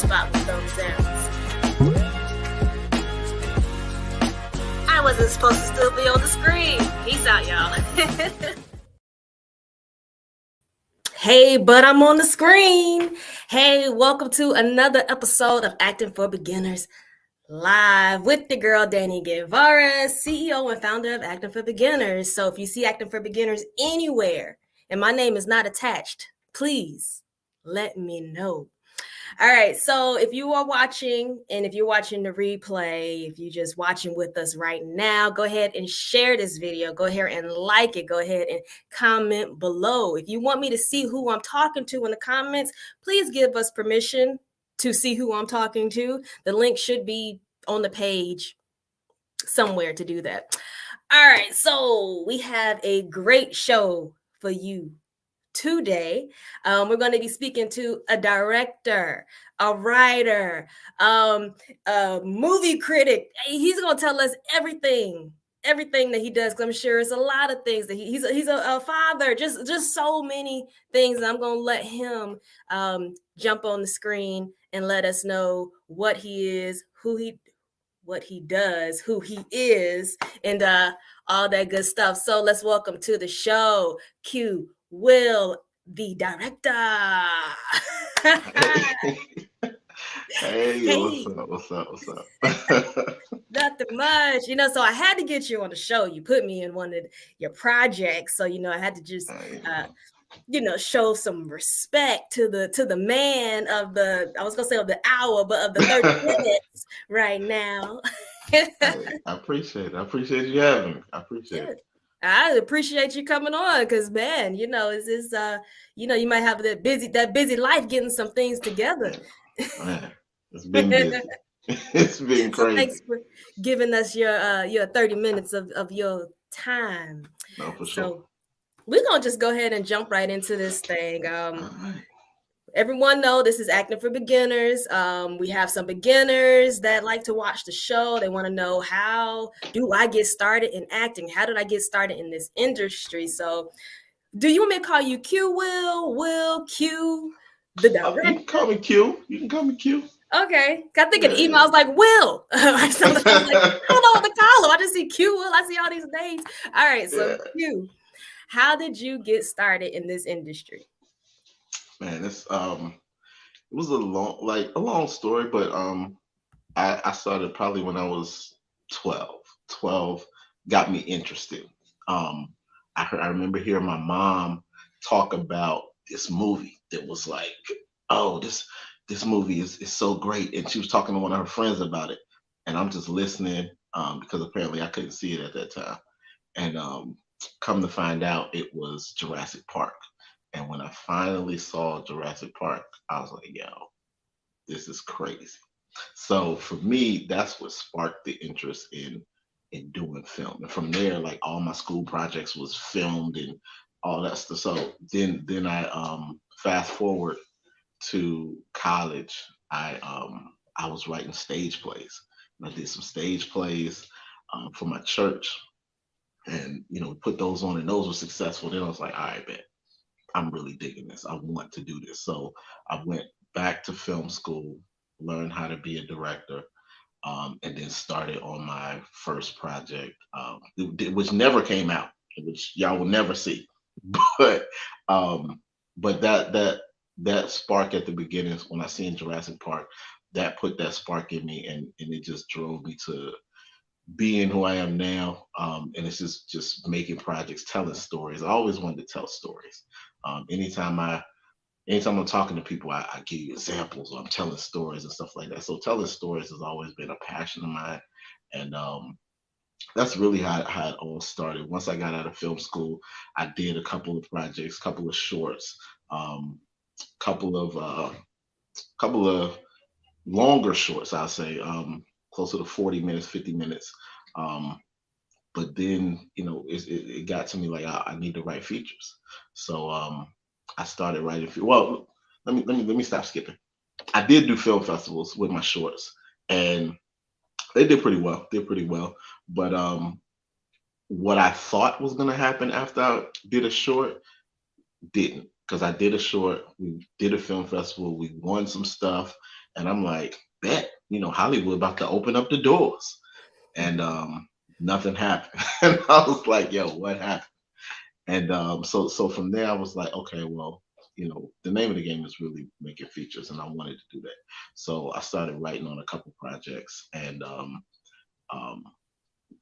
spot with thumbs downs. I wasn't supposed to still be on the screen. Peace out, y'all. Hey, but I'm on the screen. Hey, welcome to another episode of Acting for Beginners Live with the girl Danny Guevara, CEO and founder of Acting for Beginners. So if you see Acting for Beginners anywhere and my name is not attached, please let me know. All right, so if you are watching and if you're watching the replay, if you're just watching with us right now, go ahead and share this video. Go ahead and like it. Go ahead and comment below. If you want me to see who I'm talking to in the comments, please give us permission to see who I'm talking to. The link should be on the page somewhere to do that. All right, so we have a great show for you today. We're going to be speaking to a director, a writer, a movie critic. He's going to tell us everything that he does. I'm sure it's a lot of things that he's a father, just so many things. And I'm going to let him jump on the screen and let us know what he is, what he does, who he is, and all that good stuff. So let's welcome to the show, Q Will, the director. Hey, what's up? Nothing much, so I had to get you on the show. You put me in one of your projects, so I had to just show some respect to the man of the, I was gonna say of the hour, but of the 30 minutes right now. Hey, I appreciate it. I appreciate you having me. I appreciate it. I appreciate you coming on because, man, you might have that busy life getting some things together. Man, it's been busy. It's been crazy. Thanks for giving us your 30 minutes of your time. No, for sure. We're gonna just go ahead and jump right into this thing. Everyone know this is Acting for Beginners. We have some beginners that like to watch the show. They want to know, how do I get started in acting? How did I get started in this industry? So do you want me to call you Q, Will, Q, the director? You can call me Q. Okay. I think an email was like Will. I was like, I don't know what to call him. I just see Q, Will. I see all these names. All right. So Q, how did you get started in this industry? Man, it was a long story, but I started probably when I was 12. 12 got me interested. I remember hearing my mom talk about this movie that was like, oh, this movie is so great, and she was talking to one of her friends about it, and I'm just listening because apparently I couldn't see it at that time, and come to find out it was Jurassic Park. And when I finally saw Jurassic Park, I was like, yo, this is crazy. So for me, that's what sparked the interest in doing film. And from there, like all my school projects was filmed and all that stuff. So then I fast forward to college. I was writing stage plays. And I did some stage plays for my church. And put those on, and those were successful. Then I was like, all right, man, I'm really digging this. I want to do this. So I went back to film school, learned how to be a director, and then started on my first project, which never came out, which y'all will never see. But that spark at the beginning, when I seen Jurassic Park, that put that spark in me, and it just drove me to being who I am now. And it's just making projects, telling stories. I always wanted to tell stories. Anytime I'm talking to people, I give you examples, or I'm telling stories and stuff like that. So telling stories has always been a passion of mine. And that's really how it all started. Once I got out of film school, I did a couple of projects, couple of shorts, couple of longer shorts, I'll say, closer to 40 minutes, 50 minutes. But then, it got to me like I need to write features. So I started writing. Well, let me stop skipping. I did do film festivals with my shorts, and they did pretty well. But what I thought was gonna happen after I did a short didn't, because I did a short. We did a film festival. We won some stuff, And I'm like, bet, Hollywood about to open up the doors. And nothing happened. And I was like, yo, what happened? And so from there, I was like, okay, well, the name of the game is really making features, and I wanted to do that. So I started writing on a couple projects, and um,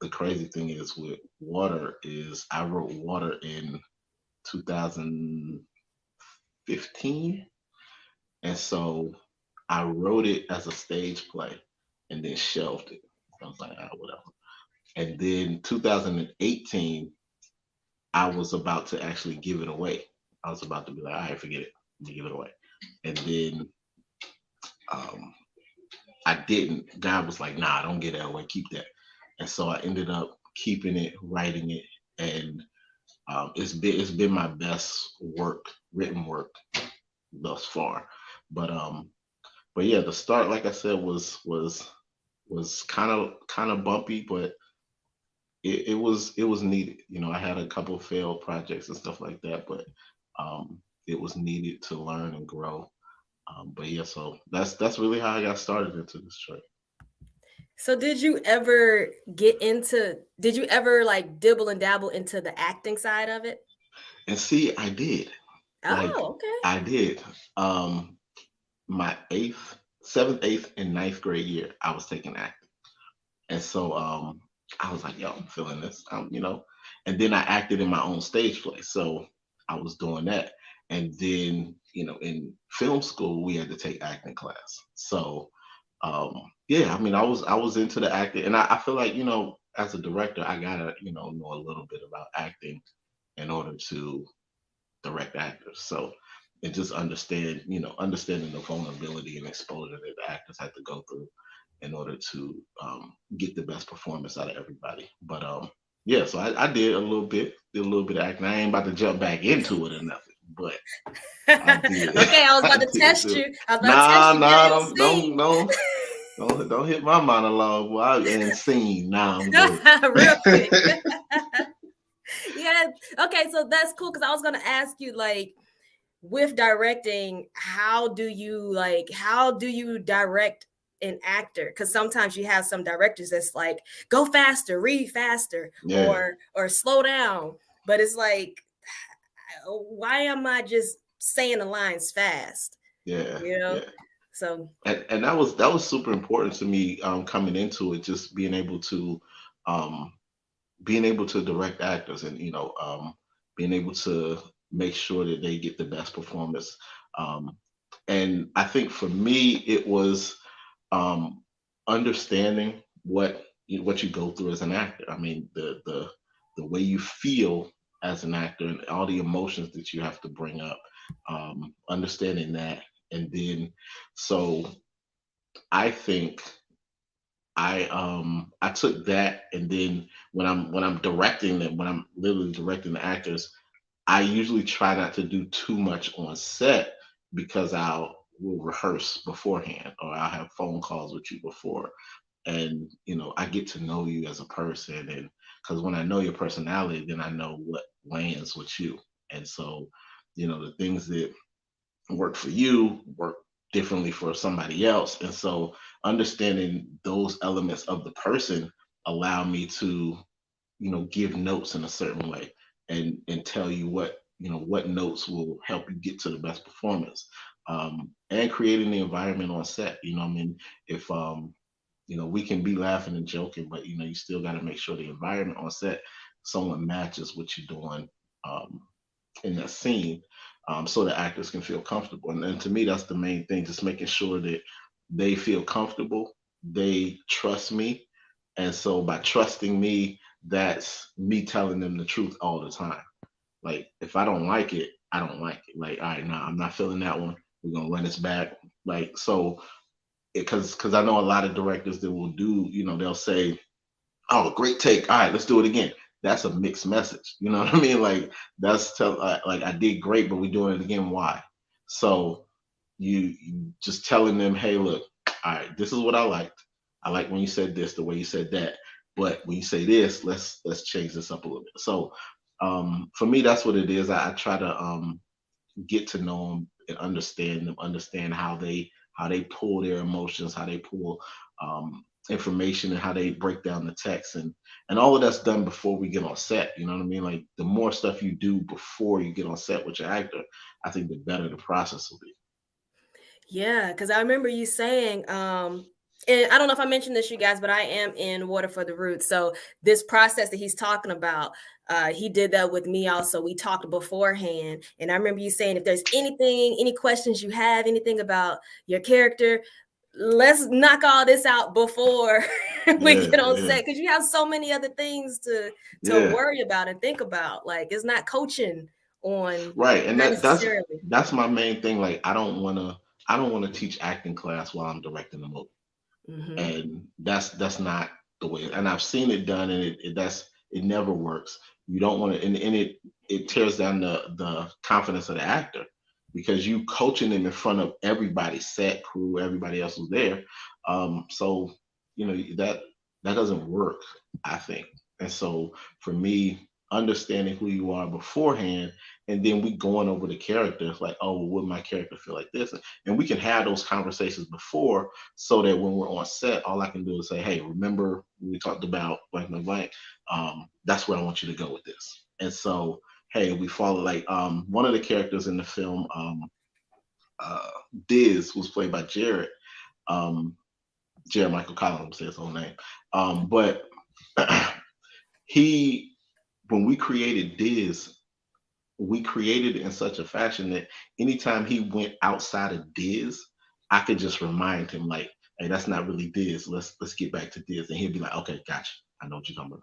the crazy thing is with Water is I wrote Water in 2015, and so I wrote it as a stage play, and then shelved it. I was like, whatever. And then 2018, I was about to actually give it away. I was about to be like, all right, forget it, give it away. And then um, I didn't. God was like, nah, don't get that away, keep that. And so I ended up keeping it, writing it, and it's been my best work, written work thus far. But but yeah, the start, like I said, was kind of bumpy, but it was needed. I had a couple of failed projects and stuff like that, but it was needed to learn and grow. But yeah, so that's really how I got started into this trade. So did you ever like dibble and dabble into the acting side of it? And see, I did. Like Oh, okay. I did. Um, my seventh, eighth, and ninth grade year, I was taking acting, and so I was like, yo, I'm feeling this, and then I acted in my own stage play, so I was doing that, and then in film school we had to take acting class, so yeah, I mean, I was into the acting, and I feel like as a director, I gotta know a little bit about acting in order to direct actors. So and just understanding the vulnerability and exposure that the actors had to go through in order to get the best performance out of everybody. But yeah, so I did a little bit of acting. I ain't about to jump back into it or nothing, but I did. Okay, I was I about to did test do it. you. I was about to test Nah, you. Give nah, me a don't don't scene. don't don't hit my monologue. Boy, and scene. Nah, I'm good. Real quick. Yeah. Okay, so that's cool because I was gonna ask you, like, with directing, how do you direct an actor? Because sometimes you have some directors that's like, go faster, read faster, Yeah, or slow down. But it's like, why am I just saying the lines fast? yeah, You know? yeah. So And that was super important to me coming into it, just um, being able to direct actors, and being able to make sure that they get the best performance. Um, and I think for me it was um, understanding what you go through as an actor. I mean, the way you feel as an actor and all the emotions that you have to bring up, understanding that, and then so I think I took that, and then when I'm directing them, when I'm literally directing the actors, I usually try not to do too much on set because will rehearse beforehand, or I'll have phone calls with you before, and I get to know you as a person, and because when I know your personality, then I know what lands with you, and so the things that work for you work differently for somebody else, and so understanding those elements of the person allow me to give notes in a certain way, and tell you what notes will help you get to the best performance, and creating the environment on set. I mean, if we can be laughing and joking, but you still got to make sure the environment on set someone matches what you're doing um, in that scene, so the actors can feel comfortable. And to me, that's the main thing, just making sure that they feel comfortable, they trust me. And so by trusting me, that's me telling them the truth all the time. Like, if I don't like it, I don't like it. Like, all right, nah, I'm not feeling that one. We're going to run this back. Like, so, because I know a lot of directors that will do, they'll say, oh, great take. All right, let's do it again. That's a mixed message. You know what I mean? Like, like, I did great, but we're doing it again. Why? So you just telling them, hey, look, all right, this is what I liked. I like when you said this, the way you said that. But when you say this, let's change this up a little bit. So for me, that's what it is. I try to get to know them and understand them, understand how they pull their emotions, how they pull information, and how they break down the text, and all of that's done before we get on set. You know what I mean? Like the more stuff you do before you get on set with your actor, I think the better the process will be. Yeah, because I remember you saying, and I don't know if I mentioned this, you guys, but I am in Water for the Roots. So this process that he's talking about, he did that with me also. We talked beforehand, and I remember you saying, if there's anything, any questions you have, anything about your character, let's knock all this out before we Yeah, get on yeah, set, because you have so many other things to yeah. worry about and think about. Like it's not coaching on, Right, and not that's necessarily. that's my main thing. Like I don't wanna teach acting class while I'm directing the movie, Hmm. and that's not the way. And I've seen it done, and it never works. You don't want to, and it tears down the confidence of the actor because you coaching them in front of everybody, set crew, everybody else who's there. So that that doesn't work, I think. And so for me, understanding who you are beforehand, and then we going over the characters, like, oh, well, would my character feel like this? And we can have those conversations before, so that when we're on set, all I can do is say, hey, remember we talked about blank, blank, blank. That's where I want you to go with this. And so, hey, we follow, like, one of the characters in the film, uh, Diz, was played by Jared. Um, Jared Michael Collins, say his whole name. But he, when we created Diz, we created it in such a fashion that anytime he went outside of Diz, I could just remind him, like, hey, that's not really Diz. Let's get back to Diz. And he'd be like, okay, gotcha. I know what you're talking about.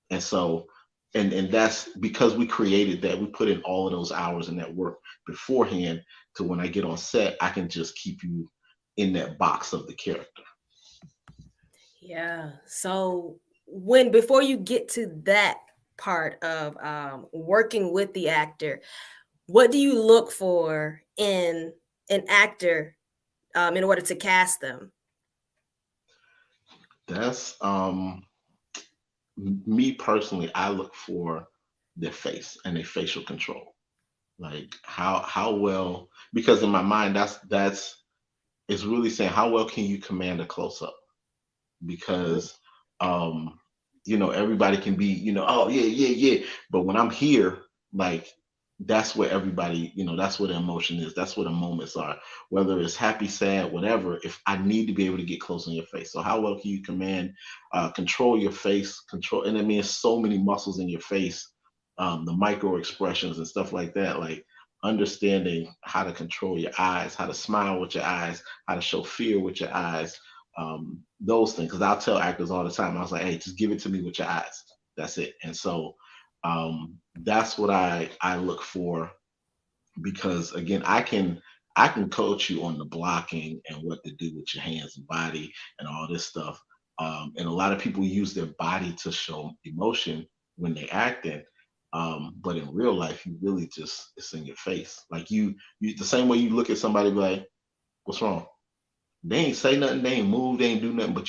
And so, and that's because we created that. We put in all of those hours and that work beforehand, to when I get on set, I can just keep you in that box of the character. Yeah. So when before you get to that part of working with the actor, what do you look for in an actor in order to cast them? That's me personally, I look for their face and their facial control. Like how well, because in my mind, that's it's really saying how well can you command a close up. Mhm. Because everybody can be, oh yeah, yeah, yeah, but when I'm here, like, that's where everybody, that's where the emotion is, that's where the moments are, whether it's happy, sad, whatever. If I need to be able to get close on your face, so how well can you command, control your face, control, and I mean, so many muscles in your face, the micro expressions and stuff like that, like understanding how to control your eyes, how to smile with your eyes, how to show fear with your eyes, those things. Because I'll tell actors all the time, I was like, hey, just give it to me with your eyes. That's it. And so, that's what I look for, because again, I can coach you on the blocking and what to do with your hands and body and all this stuff. And a lot of people use their body to show emotion when they acting. But in real life, you really just, it's in your face. Like you the same way you look at somebody, be like, what's wrong? They ain't say nothing, they ain't move, they ain't do nothing, but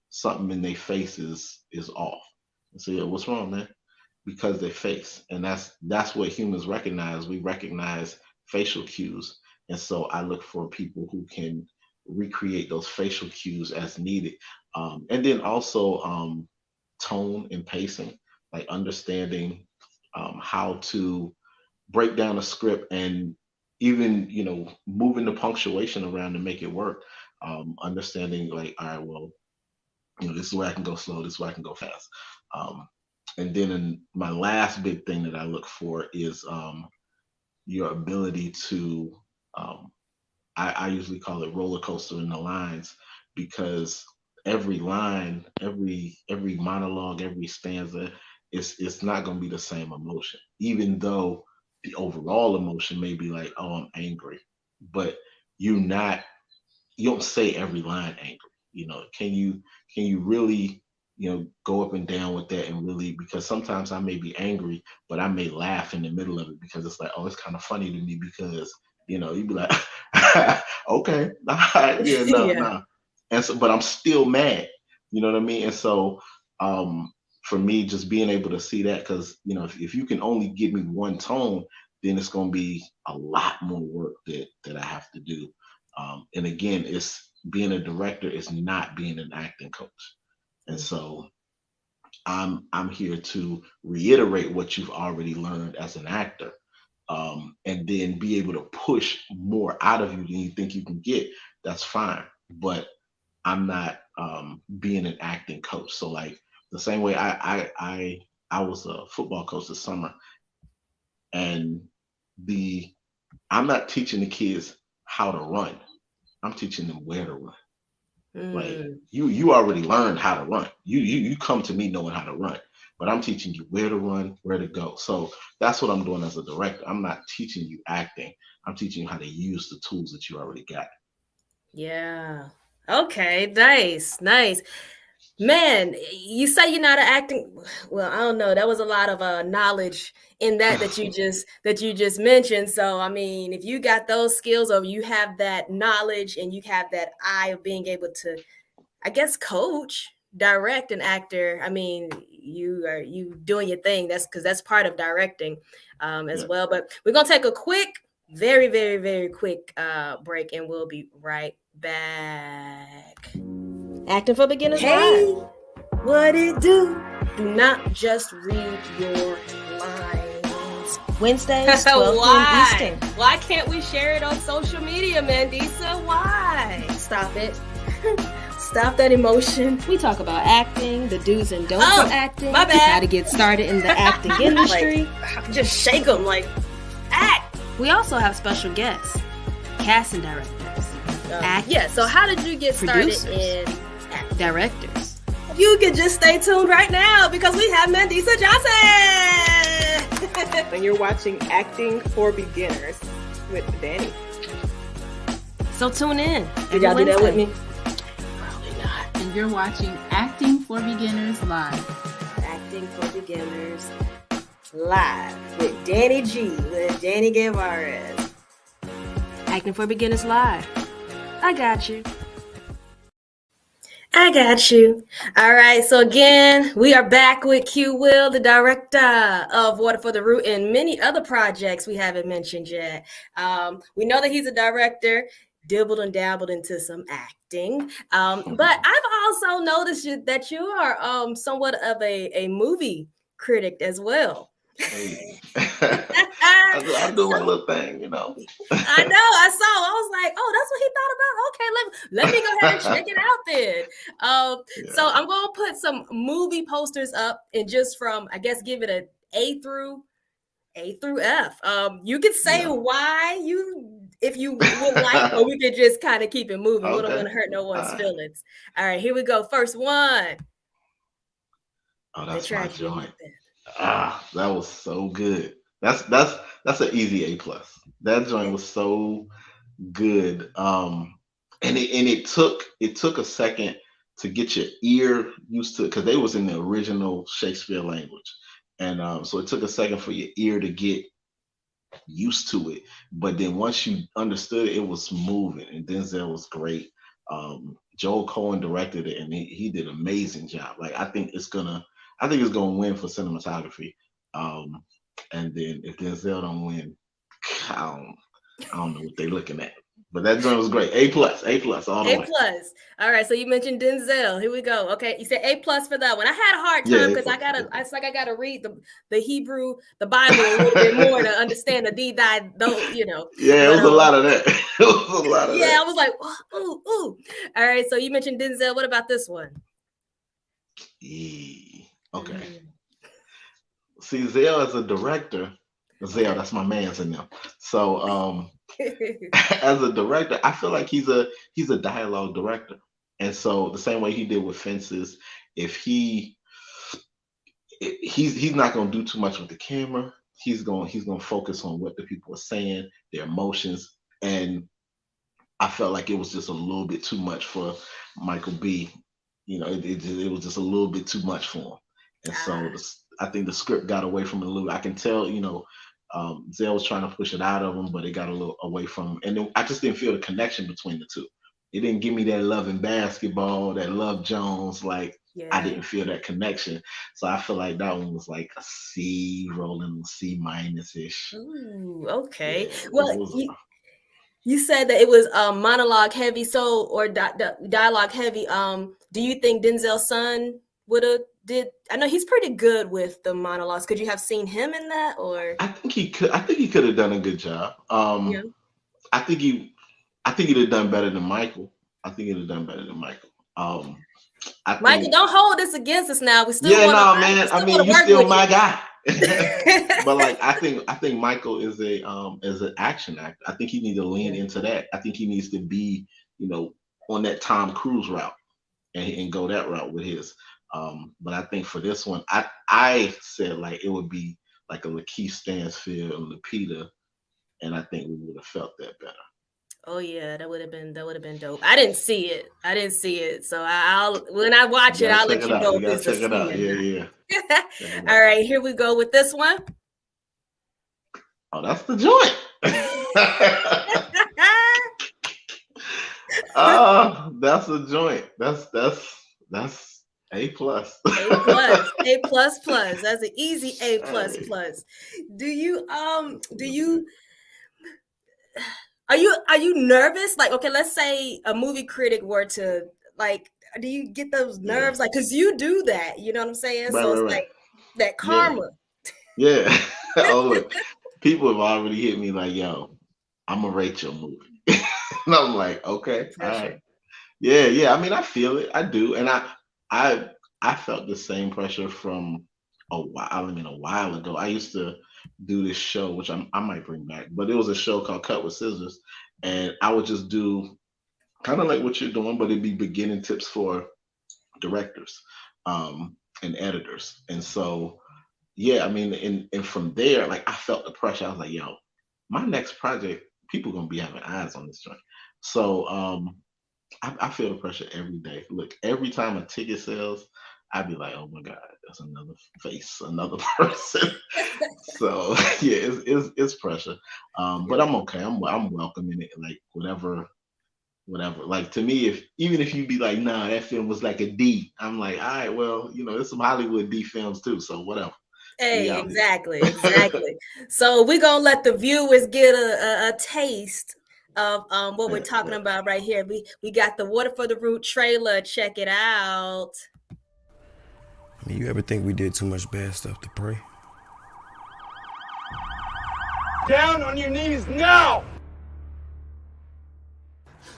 something in their face is off. And so, yeah, what's wrong, man? Because their face. And that's what humans recognize. We recognize facial cues. And so I look for people who can recreate those facial cues as needed. And then also, tone and pacing, like understanding, how to break down a script, and even moving the punctuation around to make it work. Understanding, like, all right, well, this is where I can go slow, this is where I can go fast. um, and then, my last big thing that I look for is, your ability to, um, I usually call it roller coaster in the lines, because every line, every monologue, every stanza, it's not going to be the same emotion, even though the overall emotion may be like, oh, I'm angry, but you're not, you don't say every line angry. Can you really, go up and down with that, and really, because sometimes I may be angry, but I may laugh in the middle of it, because it's like, oh, it's kind of funny to me, because you'd be like, okay, all right, yeah, no, Yeah. no. And so, but I'm still mad. You know what I mean? And so, for me, just being able to see that, because if you can only give me one tone, then it's going to be a lot more work that I have to do. And again, it's being a director is not being an acting coach. And Mhm. so I'm here to reiterate what you've already learned as an actor, and then be able to push more out of you than you think you can get. That's fine, but I'm not being an acting coach. So like the same way I was a football coach this summer, and the I'm not teaching the kids how to run. I'm teaching them where to run. Like Mm. you already learned how to run. You come to me knowing how to run, but I'm teaching you where to run, where to go. So that's what I'm doing as a director. I'm not teaching you acting. I'm teaching you how to use the tools that you already got. Yeah. Okay. Nice. Nice. Man, you say you're not an acting. Well, I don't know. That was a lot of knowledge in that you just mentioned. So, I mean, if you got those skills or you have that knowledge and you have that eye of being able to, I guess, coach, direct an actor. I mean, you doing your thing. That's because that's part of directing as Yeah. well. But we're gonna take a quick, very, very, very quick break, and we'll be right back. Acting for Beginners Live. What it do? Do not just read your lines. Wednesdays, 12 p.m. Eastern. Why can't we share it on social media, Mandisa? Why? Stop it. Stop that emotion. We talk about acting, the do's and don'ts of acting, my bad. How to get started in the acting industry. Like, just shake them like, act. We also have special guests, casting directors, actors. Yeah, so how did you get started in acting? Directors. You can just stay tuned right now because we have Mandisa Johnson. And you're watching Acting for Beginners with Danny. So tune in. Did y'all do that with me? Probably not. And you're watching Acting for Beginners Live. Acting for Beginners Live with Danny G, with Danny Guevara. Acting for Beginners Live. I got you. I got you. All right. So again, we are back with Q Will, the director of Water for the Root and many other projects we haven't mentioned yet. We know that he's a director, dibbled and dabbled into some acting. But I've also noticed that you are somewhat of a movie critic as well. Hey. I do my little thing, you know. I know. I was like, oh, that's what he thought about. Okay, let me go ahead and check it out then. Yeah. So I'm going to put some movie posters up and just from, I guess, give it a A through F. You could say why if you would like, or we could just kind of keep it moving. Okay. We don't want to hurt no one's feelings. All right, here we go. First one. Oh, that's my joint. That was so good. That's an easy A plus. That joint was so good. And it took a second to get your ear used to it because they was in the original Shakespeare language, and so it took a second for your ear to get used to it. But then once you understood it, it was moving, and Denzel was great. Joel Cohen directed it, and he did an amazing job. Like I think it's gonna win for cinematography. And then if Denzel don't win, I don't know what they're looking at. But that joint was great. A plus all the way. A plus. All right. So you mentioned Denzel. Here we go. Okay. You said A plus for that one. I had a hard time because I gotta read the Hebrew, the Bible a little bit more to understand the you know. Yeah, it was a lot of that. It was a lot of that. Yeah, I was like, ooh. All right. So you mentioned Denzel. What about this one? Okay. See, Zell as a director, that's my man's in them. So as a director, I feel like he's a dialogue director. And so the same way he did with Fences, if he's not gonna do too much with the camera, he's gonna focus on what the people are saying, their emotions. And I felt like it was just a little bit too much for Michael B. You know, it was just a little bit too much for him. And so I think the script got away from it a little. I can tell, you know, Zell was trying to push it out of him, but it got a little away from him. And then I just didn't feel the connection between the two. It didn't give me that love in basketball, that Love Jones. Like, I didn't feel that connection. So I feel like that one was like a C, rolling C minus-ish. Ooh, okay. Yeah, well, You said that it was monologue heavy, so or dialogue heavy. Do you think Denzel's son would have did? I know he's pretty good with the monologues. Could you have seen him in that, or I think he could. I think he could have done a good job. yeah? I think he. I think he'd have done better than Michael. I think he'd have done better than Michael. I think, Michael, don't hold this against us now. We still yeah, wanna, no, man. I mean, you still my guy. But like, I think Michael is an action actor. I think he needs to lean into that. I think he needs to be, on that Tom Cruise route and go that route with his. But I think for this one, I said like it would be like a Lakeith Stansfield and Lupita, and I think we would have felt that better. Oh yeah, that would have been dope. I didn't see it, so I'll when I watch it, I'll let you know. You gotta check it out. Yeah. All right, here we go with this one. Oh, that's the joint. That's a joint. That's A plus. A plus. That's an easy A plus. Do you are you nervous? Like, okay, let's say a movie critic were to like, do you get those nerves? Like, cause you do that, you know what I'm saying? Right, so it's right. like that karma. Yeah. Oh, look, people have already hit me like, yo, I'm gonna rate your movie. And I'm like, okay, all right. Yeah. I mean, I feel it. I do. And I felt the same pressure from a while ago. I used to do this show, which I might bring back, but it was a show called Cut with Scissors. And I would just do kind of like what you're doing, but it'd be beginning tips for directors and editors. And so, yeah, I mean, and from there, like I felt the pressure. I was like, yo, my next project, people gonna be having eyes on this joint. So I feel the pressure every day. Look, every time a ticket sells, I'd be like, oh my God, that's another face, another person. So yeah, it's pressure. But I'm okay. I'm welcoming it. Like whatever. Like to me, even if you be like, nah, that film was like a D, I'm like, all right, well, there's some Hollywood D films too, so whatever. Hey, exactly. So we're gonna let the viewers get a taste of what we're talking about right here. We got the Water for the Root trailer. Check it out. I mean, you ever think we did too much bad stuff to pray? Down on your knees now!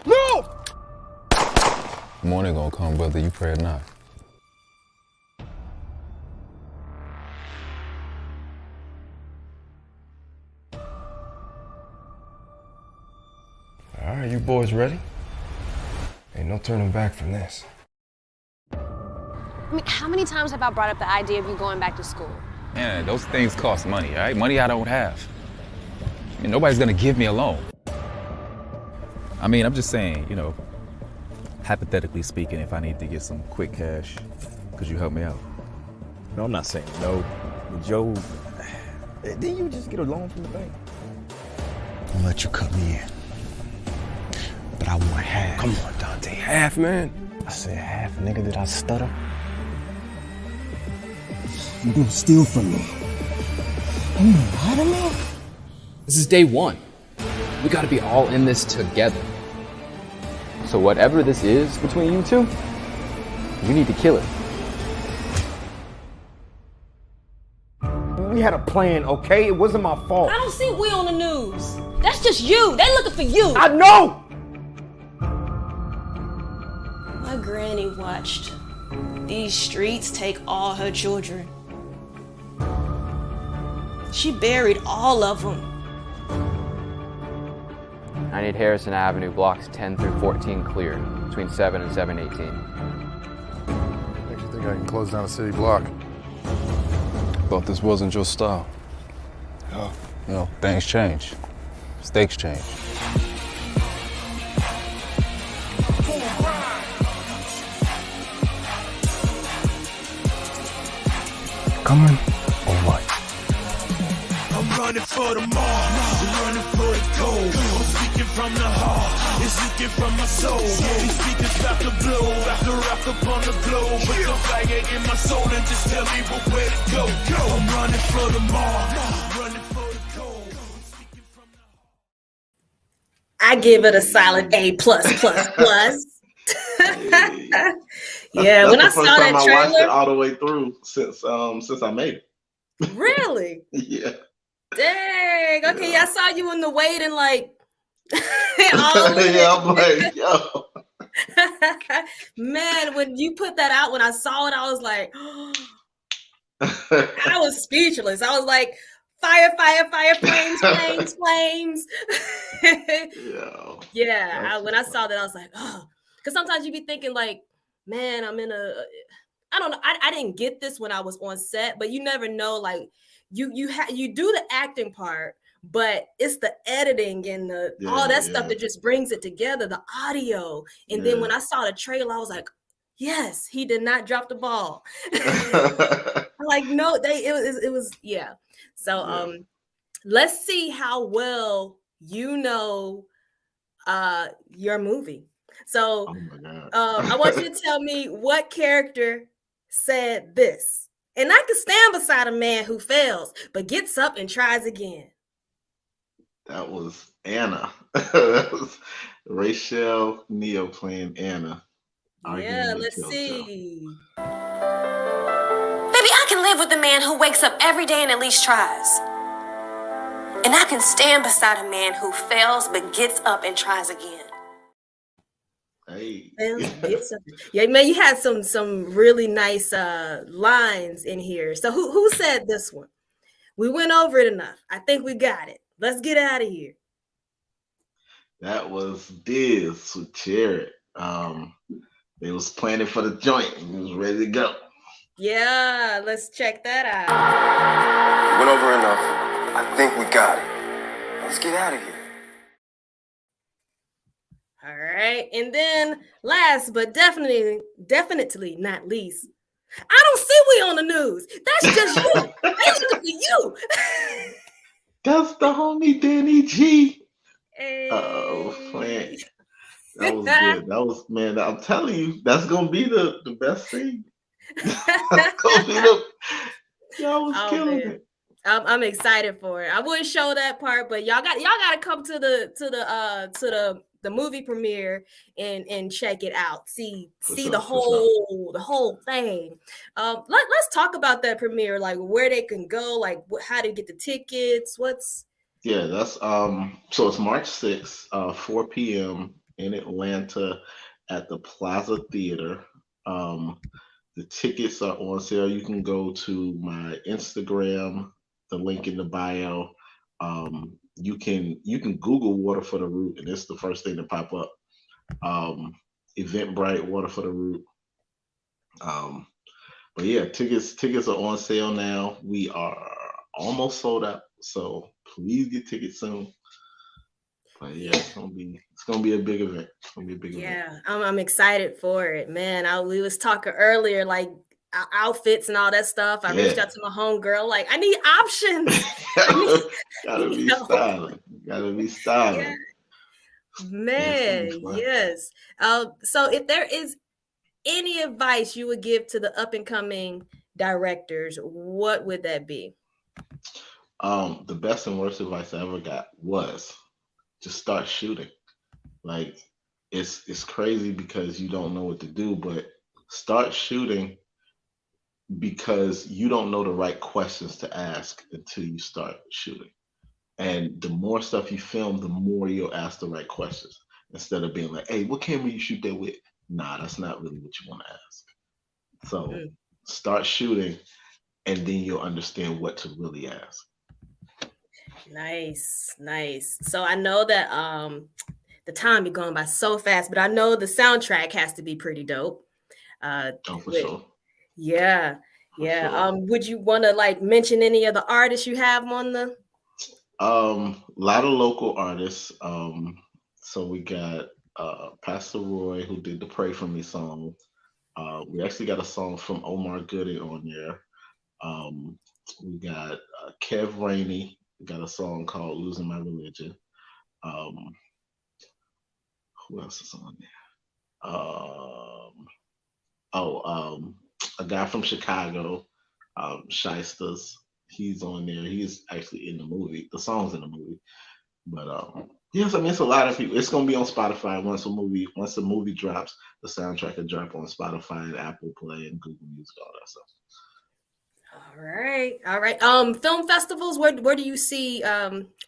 No! Morning gonna come whether you pray or not. All right, you boys ready? Ain't no turning back from this. I mean, how many times have I brought up the idea of you going back to school? Man, those things cost money, all right? Money I don't have. I mean, nobody's gonna give me a loan. I mean, I'm just saying, hypothetically speaking, if I need to get some quick cash, could you help me out? No, I'm not saying no. But Joe, didn't you just get a loan from the bank? I'll let you cut me in. But I want half. Come on, Dante, half, man. I said half, nigga. Did I stutter? You gonna steal from me? I don't know. This is day one. We gotta be all in this together. So whatever this is between you two, you need to kill it. We had a plan, okay? It wasn't my fault. I don't see we on the news. That's just you. They looking for you. I know! My granny watched these streets take all her children. She buried all of them. I need Harrison Avenue blocks 10 through 14 clear between 7 and 7:18. Makes you think I can close down a city block. Thought this wasn't your style. Oh. Things change. Stakes change. Coming or what? I'm running for the mall, running for the gold. I'm speaking from the heart, it's leaking from my soul. These speakers about to blow, about to rock upon the globe. Put the fire in my soul and just tell me where to go. I'm running for the mall, running for the gold. I I give it a solid A plus plus plus. Yeah, That's when the I first saw time that I watched it trailer, all the way through since I made it. really? Yeah. Dang. Okay, I saw you in the waiting like all in Yeah, it. I'm like, yo. Man, when you put that out, when I saw it, I was like, I was speechless. I was like, fire, fire, fire, flames, flames, flames. Yeah, when I saw that, I was like, oh, because sometimes you be thinking like, man, I'm in a, I don't know, I didn't get this when I was on set, but you never know, like you do the acting part, but it's the editing and all that stuff that just brings it together, the audio. And then when I saw the trailer, I was like, yes, he did not drop the ball. Like, no, it was yeah. So let's see how well you know your movie. So I want you to tell me what character said this. And I can stand beside a man who fails, but gets up and tries again. That was Anna. That was Rachel Neo playing Anna. Yeah, let's see. Baby, I can live with a man who wakes up every day and at least tries. And I can stand beside a man who fails but gets up and tries again. Hey. Yeah, man, you had some really nice lines in here. So who said this one? We went over it enough. I think we got it. Let's get out of here. That was Diz with Jared. They was planning for the joint and was ready to go. Yeah, let's check that out. We went over enough. I think we got it. Let's get out of here. All right. And then last but definitely not least, I don't see we on the news. That's just you. That's looking for you. That's the homie Danny G. Hey. Oh, man. That was good. That was, man, I'm telling you, that's gonna be the best scene. That's gonna be y'all was killing it. I'm excited for it. I wouldn't show that part, but y'all got to come to the movie premiere and check it out. See the whole thing. Let's talk about that premiere, like where they can go, like how to get the tickets. Yeah, that's so it's March 6th, 4 p.m. in Atlanta at the Plaza Theater. The tickets are on sale. You can go to my Instagram, the link in the bio. You can Google Water for the Root, and it's the first thing to pop up. Eventbrite, Water for the Root. But yeah, tickets are on sale now. We are almost sold out, so please get tickets soon. But yeah, it's gonna be a big event. It's gonna be a big event. Yeah, I'm excited for it, man. We was talking earlier, like outfits and all that stuff. I reached out to my homegirl, like I need options. Gotta be styling. Gotta be styling. Yeah. Man, yes. So if there is any advice you would give to the up and coming directors, what would that be? The best and worst advice I ever got was just start shooting. Like it's crazy because you don't know what to do, but start shooting because you don't know the right questions to ask until you start shooting. And the more stuff you film, the more you'll ask the right questions instead of being like, hey, what camera you shoot that with? Nah, that's not really what you want to ask. So start shooting and then you'll understand what to really ask. Nice. So I know that the time be going by so fast, but I know the soundtrack has to be pretty dope. For sure. Yeah. Sure. Would you want to like mention any of the artists you have on the? A lot of local artists. So we got Pastor Roy, who did the Pray For Me song. We actually got a song from Omar Gooding on there. We got Kev Rainey. We got a song called Losing My Religion. Who else is on there? A guy from Chicago, Shysters. He's on there. He's actually in the movie. The song's in the movie. But yes, I mean it's a lot of people. It's gonna be on Spotify once the movie drops. The soundtrack will drop on Spotify and Apple Play and Google Music, all that stuff. All right. Film festivals. Where do you see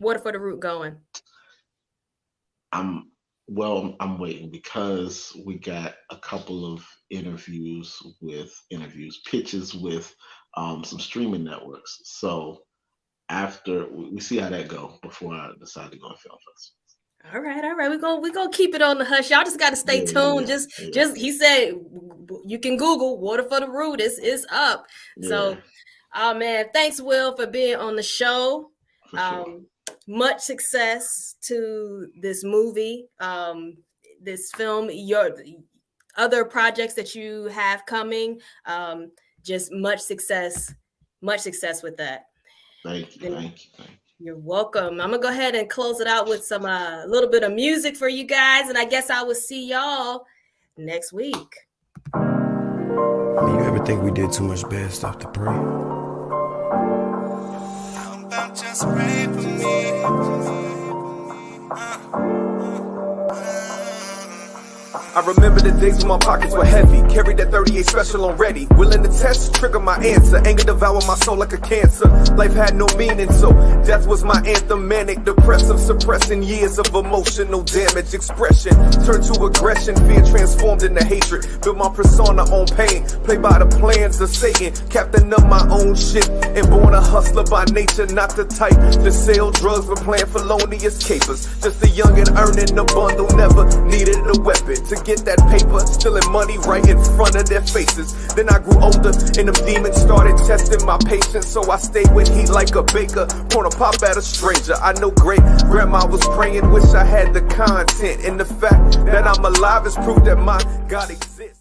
Water for the Root going? I'm waiting because we got a couple of pitches with some streaming networks. So after we see how that go before I decide to go to film festivals. All right. We gonna keep it on the hush. Y'all just gotta stay tuned. Just he said you can Google Water for the Root. It's up. Yeah. So, oh man, thanks Will for being on the show. For sure. Much success to this movie, this film, your other projects that you have coming. Just much success with that. Thank you. You're welcome. I'm gonna go ahead and close it out with some little bit of music for you guys, and I guess I will see y'all next week. I mean, you ever think we did too much bad stuff to pray? How about just pray for me? I remember the days when my pockets were heavy. Carried that 38 special on ready. Willing to test, trigger my answer. Anger devour my soul like a cancer. Life had no meaning, so death was my anthem. Manic, depressive, suppressing years of emotional damage. Expression turned to aggression. Fear transformed into hatred. Built my persona on pain. Played by the plans of Satan. Captain of my own ship. And born a hustler by nature. Not the type to sell drugs but plan felonious capers. Just a youngin' earning a bundle. Never needed a weapon to get that paper, stealing money right in front of their faces. Then I grew older and them demons started testing my patience. So I stayed with heat like a baker, pouring a pop at a stranger. I know great grandma was praying, wish I had the content. And the fact that I'm alive is proof that my God exists.